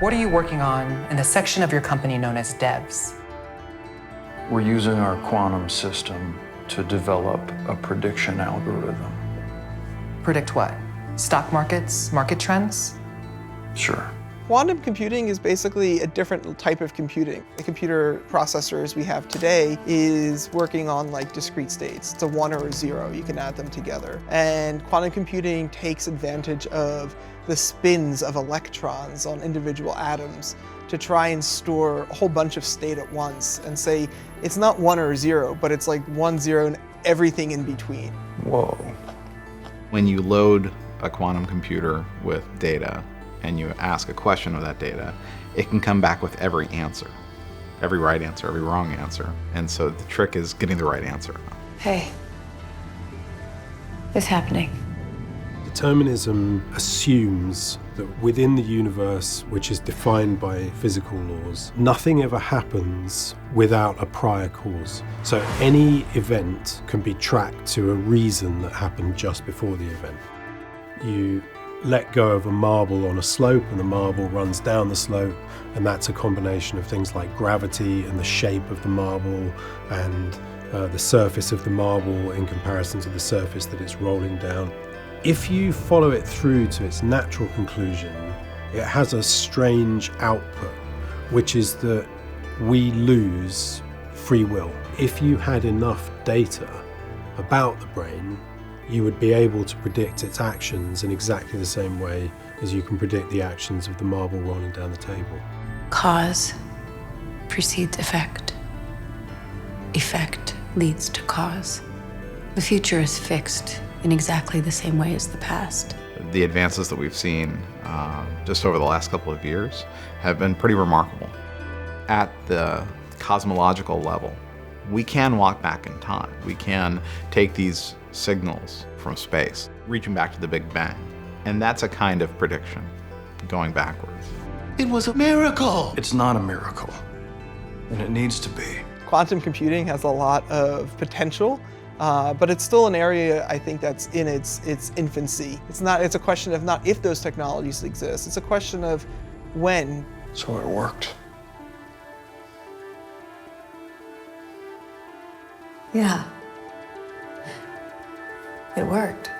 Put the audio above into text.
What are you working on in the section of your company known as devs? We're using our quantum system to develop a prediction algorithm. Predict what? Stock markets, market trends? Sure. Quantum computing is basically a different type of computing. The computer processors we have today is working on like discrete states. It's a 1 or a 0, you can add them together. And quantum computing takes advantage of the spins of electrons on individual atoms to try and store a whole bunch of state at once and say, it's not 1 or 0, but it's like 1, 0 and everything in between. Whoa. When you load a quantum computer with data, and you ask a question of that data, it can come back with every answer. Every right answer, every wrong answer. And so the trick is getting the right answer. Hey, it's happening. Determinism assumes that within the universe, which is defined by physical laws, nothing ever happens without a prior cause. So any event can be tracked to a reason that happened just before the event. You let go of a marble on a slope and the marble runs down the slope, and that's a combination of things like gravity and the shape of the marble and the surface of the marble in comparison to the surface that it's rolling down. If you follow it through to its natural conclusion, it has a strange output, which is that we lose free will. If you had enough data about the brain, you would be able to predict its actions in exactly the same way as you can predict the actions of the marble rolling down the table. Cause precedes effect. Effect leads to cause. The future is fixed in exactly the same way as the past. The advances that we've seen just over the last couple of years have been pretty remarkable. At the cosmological level, we can walk back in time. We can take these signals from space, reaching back to the Big Bang. And that's a kind of prediction, going backwards. It was a miracle! It's not a miracle, and it needs to be. Quantum computing has a lot of potential, but it's still an area I think that's in its infancy. It's a question of not if those technologies exist, it's a question of when. So it worked. Yeah. It worked.